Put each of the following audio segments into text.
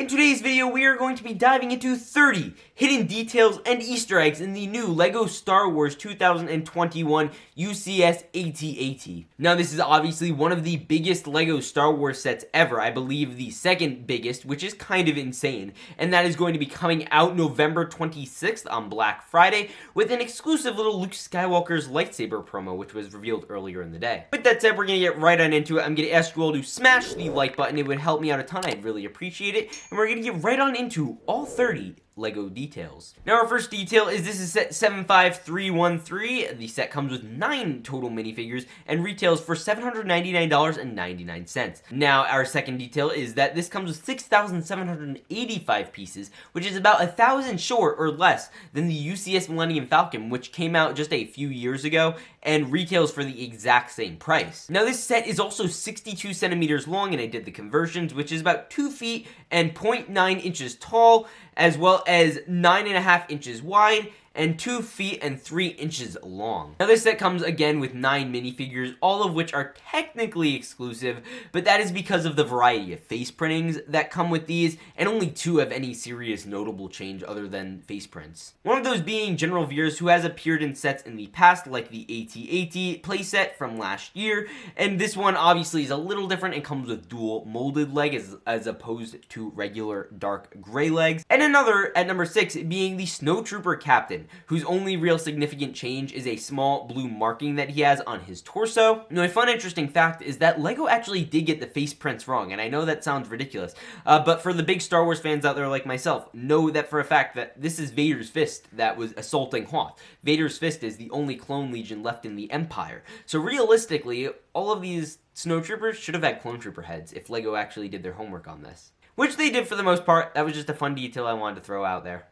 In today's video, we are going to be diving into 30 hidden details and Easter eggs in the new LEGO Star Wars 2021 UCS AT-AT. Now, this is obviously one of the biggest LEGO Star Wars sets ever. I believe the second biggest, which is kind of insane. And that is going to be coming out November 26th on Black Friday with an exclusive little Luke Skywalker's lightsaber promo, which was revealed earlier in the day. With that said, we're going to get right on into it. I'm going to ask you all to smash the like button. It would help me out a ton. I'd really appreciate it. And we're going to get right on into all 30 LEGO details. Now, our first detail is this is set 75313. The set comes with 9 total minifigures and retails for $799.99. Now, our second detail is that this comes with 6,785 pieces, which is about 1,000 short or less than the UCS Millennium Falcon, which came out just a few years ago and retails for the exact same price. Now, this set is also 62 centimeters long, and I did the conversions, which is about 2 feet and 0.9 inches tall, as well as 9.5 inches wide, and 2 feet and 3 inches long. Now, this set comes again with 9 minifigures, all of which are technically exclusive, but that is because of the variety of face printings that come with these, and only 2 have any serious notable change other than face prints. One of those being General Veers, who has appeared in sets in the past, like the AT-AT playset from last year, and this one obviously is a little different and comes with dual molded leg as opposed to regular dark gray legs. And another, at number 6, being the Snowtrooper Captain, whose only real significant change is a small blue marking that he has on his torso. Now, a fun interesting fact is that LEGO actually did get the face prints wrong, and I know that sounds ridiculous, but for the big Star Wars fans out there like myself, know that for a fact that this is Vader's fist that was assaulting Hoth. Vader's fist is the only clone legion left in the Empire. So realistically, all of these snowtroopers should have had clone trooper heads if LEGO actually did their homework on this. Which they did for the most part. That was just a fun detail I wanted to throw out there.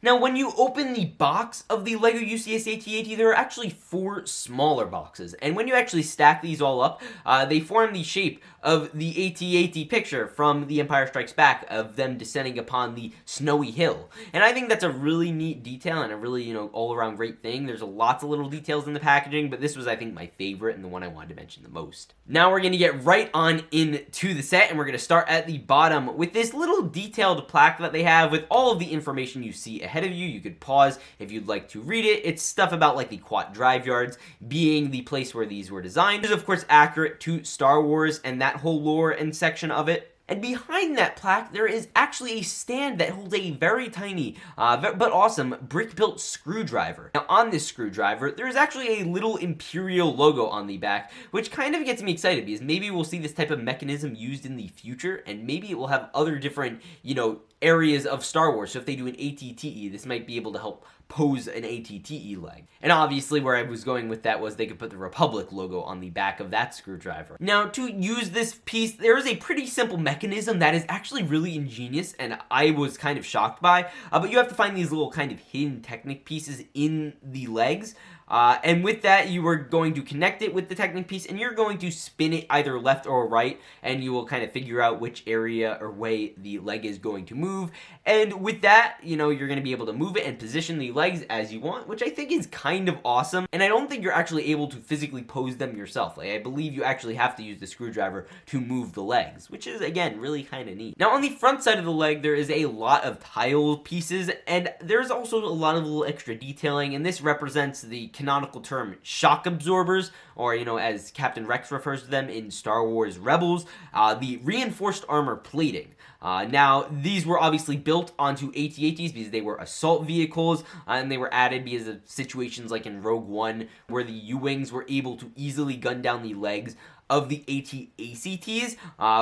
Now, when you open the box of the LEGO UCS AT-AT, there are actually 4 smaller boxes. And when you actually stack these all up, they form the shape of the AT-AT picture from The Empire Strikes Back of them descending upon the snowy hill. And I think that's a really neat detail and a really, all-around great thing. There's lots of little details in the packaging, but this was, I think, my favorite and the one I wanted to mention the most. Now we're going to get right on into the set, and we're going to start at the bottom with this little detailed plaque that they have with all of the information you see ahead of you. You could pause if you'd like to read it. It's stuff about like the Quat drive yards being the place where these were designed. It is of course accurate to Star Wars and that whole lore and section of it. And behind that plaque, there is actually a stand that holds a very tiny, but awesome, brick-built screwdriver. Now, on this screwdriver, there is actually a little Imperial logo on the back, which kind of gets me excited, because maybe we'll see this type of mechanism used in the future, and maybe it will have other different, areas of Star Wars. So if they do an AT-TE, this might be able to help pose an AT-TE leg. And obviously where I was going with that was they could put the Republic logo on the back of that screwdriver. Now, to use this piece, there is a pretty simple mechanism that is actually really ingenious and I was kind of shocked by, but you have to find these little kind of hidden Technic pieces in the legs. And with that, you are going to connect it with the Technic piece, and you're going to spin it either left or right, and you will kind of figure out which area or way the leg is going to move. And with that, you're going to be able to move it and position the legs as you want, which I think is kind of awesome. And I don't think you're actually able to physically pose them yourself. Like, I believe you actually have to use the screwdriver to move the legs, which is, again, really kind of neat. Now, on the front side of the leg, there is a lot of tile pieces, and there's also a lot of little extra detailing, and this represents the canonical term shock absorbers, or as Captain Rex refers to them in Star Wars Rebels, the reinforced armor plating. Now, these were obviously built onto AT-ATs because they were assault vehicles, and they were added because of situations like in Rogue One, where the U-Wings were able to easily gun down the legs of the AT-ACTs,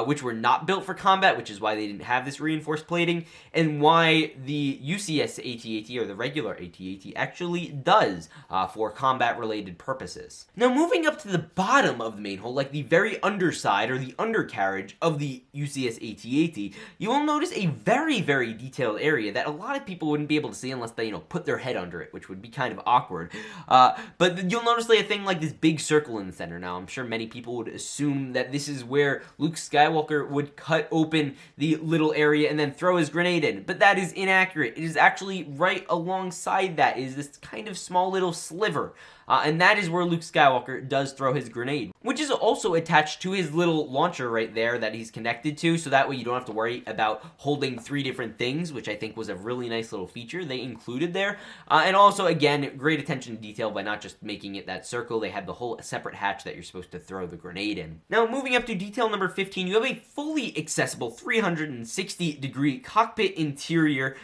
which were not built for combat, which is why they didn't have this reinforced plating, and why the UCS AT-AT, or the regular AT-AT, actually does for combat-related purposes. Now, moving up to the bottom of the main hull, like the very underside, or the undercarriage of the UCS AT-AT, you will notice a very, very detailed area that a lot of people wouldn't be able to see unless they, put their head under it, which would be kind of awkward. But you'll notice like a thing like this big circle in the center. Now, I'm sure many people would assume that this is where Luke Skywalker would cut open the little area and then throw his grenade in, but that is inaccurate. It is actually right alongside that is this kind of small little sliver and that is where Luke Skywalker does throw his grenade, which is also attached to his little launcher right there that he's connected to, so that way you don't have to worry about holding 3 different things, which I think was a really nice little feature they included there. And also, again, great attention to detail by not just making it that circle. They have the whole separate hatch that you're supposed to throw the grenade in. Now, moving up to detail number 15, you have a fully accessible 360-degree cockpit interior,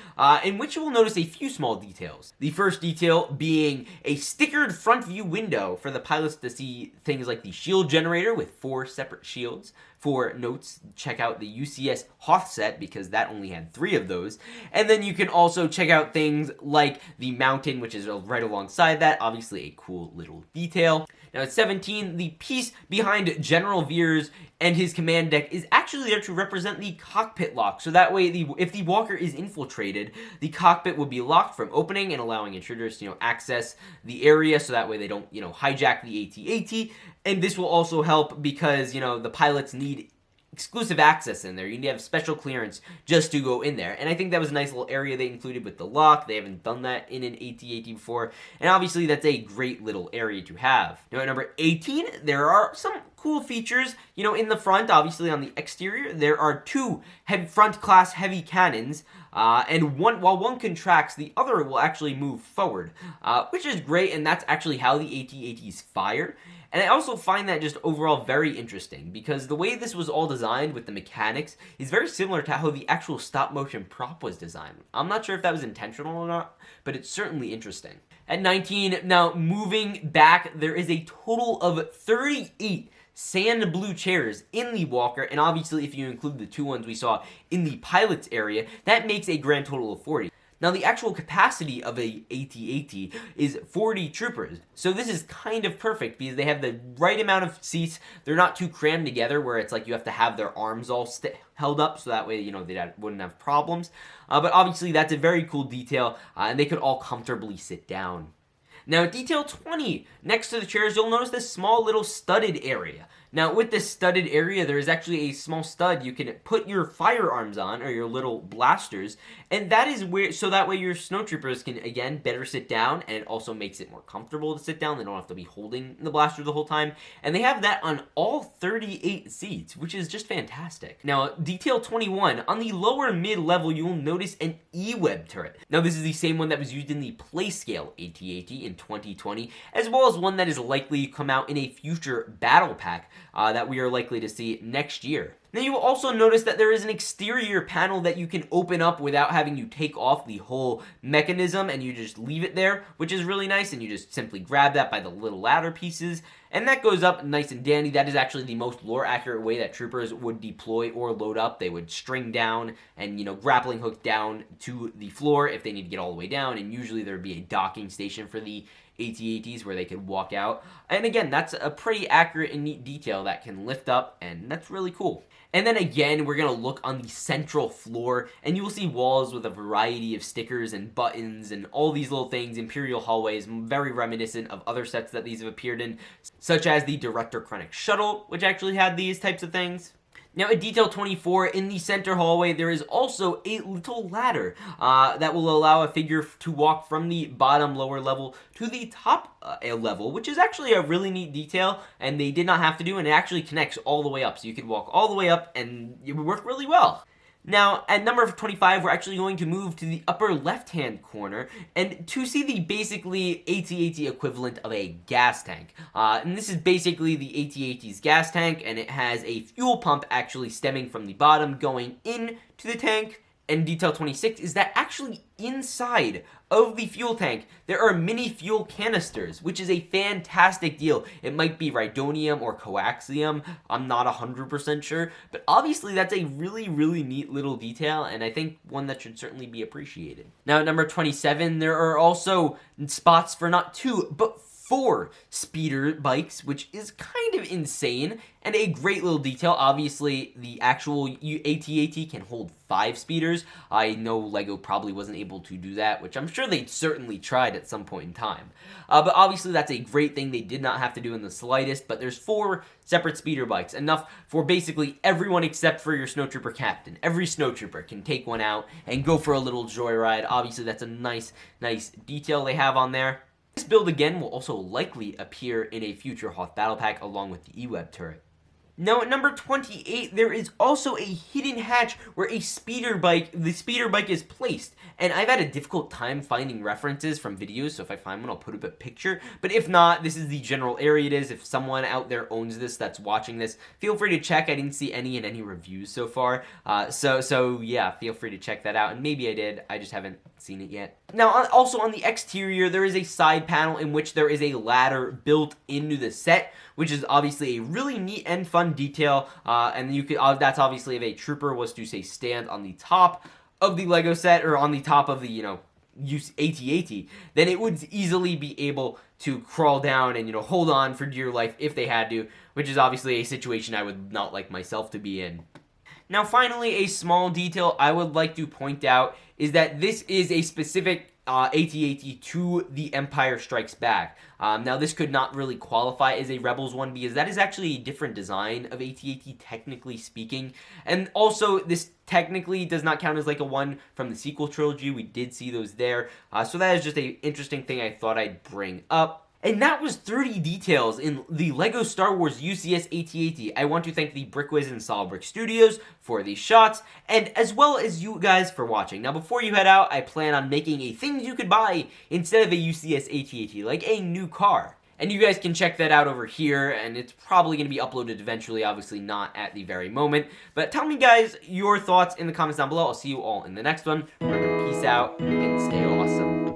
in which you will notice a few small details. The first detail being a stickered front view window for the pilots to see things like the shield generator with 4 separate shields. For notes, check out the UCS Hoth set because that only had 3 of those. And then you can also check out things like the mountain, which is right alongside that. Obviously a cool little detail. Now at 17, the piece behind General Veers and his command deck is actually there to represent the cockpit lock. So that way, if the walker is infiltrated, the cockpit will be locked from opening and allowing intruders to, access the area. So that way they don't, hijack the AT-AT. And this will also help because, the pilots need exclusive access in there. You need to have special clearance just to go in there. And I think that was a nice little area they included with the lock. They haven't done that in an AT-AT before. And obviously, that's a great little area to have. Now, at number 18, there are some cool features, in the front. Obviously, on the exterior, there are 2 front-class heavy cannons, and while one contracts, the other will actually move forward, which is great, and that's actually how the AT-ATs fire. And I also find that just overall very interesting, because the way this was all designed with the mechanics is very similar to how the actual stop-motion prop was designed. I'm not sure if that was intentional or not, but it's certainly interesting. At 19, now moving back, there is a total of 38 sand blue chairs in the walker, and obviously if you include the 2 ones we saw in the pilot's area, that makes a grand total of 40. Now, the actual capacity of a AT-AT is 40 troopers, so this is kind of perfect because they have the right amount of seats. They're not too crammed together where it's like you have to have their arms all held up, so that way, they wouldn't have problems. But obviously, that's a very cool detail, and they could all comfortably sit down. Now, at detail 20, next to the chairs, you'll notice this small little studded area. Now, with this studded area, there is actually a small stud you can put your firearms on, or your little blasters, and that is so that way your snowtroopers can, again, better sit down, and it also makes it more comfortable to sit down. They don't have to be holding the blaster the whole time, and they have that on all 38 seats, which is just fantastic. Now, detail 21, on the lower mid-level, you will notice an E-Web turret. Now, this is the same one that was used in the Playscale AT-AT in 2020, as well as one that is likely to come out in a future battle pack that we are likely to see next year. Now you will also notice that there is an exterior panel that you can open up without having to take off the whole mechanism, and you just leave it there, which is really nice, and you just simply grab that by the little ladder pieces, and that goes up nice and dandy. That is actually the most lore accurate way that troopers would deploy or load up. They would string down and, grappling hook down to the floor if they need to get all the way down, and usually there would be a docking station for the AT-ATs where they could walk out. And again, that's a pretty accurate and neat detail that can lift up, and that's really cool. And then again, we're going to look on the central floor, and you will see walls with a variety of stickers and buttons and all these little things, Imperial hallways, very reminiscent of other sets that these have appeared in, such as the Director Krennic Shuttle, which actually had these types of things. Now, at detail 24, in the center hallway, there is also a little ladder that will allow a figure to walk from the bottom lower level to the top level, which is actually a really neat detail, and they did not have to do, and it actually connects all the way up, so you could walk all the way up, and it would work really well. Now, at number 25, we're actually going to move to the upper left-hand corner and to see the basically AT-AT equivalent of a gas tank. And this is basically the AT-AT's gas tank, and it has a fuel pump actually stemming from the bottom going into the tank. And detail 26 is that actually inside of the fuel tank, there are mini fuel canisters, which is a fantastic deal. It might be rhydonium or coaxium, I'm not 100% sure, but obviously that's a really, really neat little detail, and I think one that should certainly be appreciated. Now at number 27, there are also spots for not 2, but 4 speeder bikes, which is kind of insane, and a great little detail. Obviously, the actual AT-AT can hold 5 speeders. I know LEGO probably wasn't able to do that, which I'm sure they certainly tried at some point in time. But obviously, that's a great thing they did not have to do in the slightest, but there's 4 separate speeder bikes, enough for basically everyone except for your snowtrooper captain. Every snowtrooper can take one out and go for a little joyride. Obviously, that's a nice detail they have on there. This build again will also likely appear in a future Hoth Battle Pack along with the E-Web turret. Now at number 28, there is also a hidden hatch where the speeder bike is placed. And I've had a difficult time finding references from videos, so if I find one, I'll put up a picture. But if not, this is the general area it is. If someone out there owns this that's watching this, feel free to check. I didn't see any in any reviews so far. So yeah, feel free to check that out. And maybe I did, I just haven't seen it yet. Now, also on the exterior, there is a side panel in which there is a ladder built into the set, which is obviously a really neat and fun detail, and you could that's obviously if a trooper was to say stand on the top of the Lego set or on the top of the AT-AT, then it would easily be able to crawl down and hold on for dear life if they had to, which is obviously a situation I would not like myself to be in. Now finally, a small detail I would like to point out is that this is a specific AT-AT to the Empire Strikes Back. Now this could not really qualify as a Rebels one because that is actually a different design of AT-AT technically speaking, and also this technically does not count as like a one from the sequel trilogy. We did see those there, so that is just an interesting thing I thought I'd bring up. And that was 30 details in the LEGO Star Wars UCS AT-AT. I want to thank the Brickwiz and SolidBrick Studios for these shots, and as well as you guys for watching. Now, before you head out, I plan on making a things you could buy instead of a UCS AT-AT, like a new car. And you guys can check that out over here, and it's probably going to be uploaded eventually, obviously not at the very moment. But tell me, guys, your thoughts in the comments down below. I'll see you all in the next one. Remember, peace out, and stay awesome.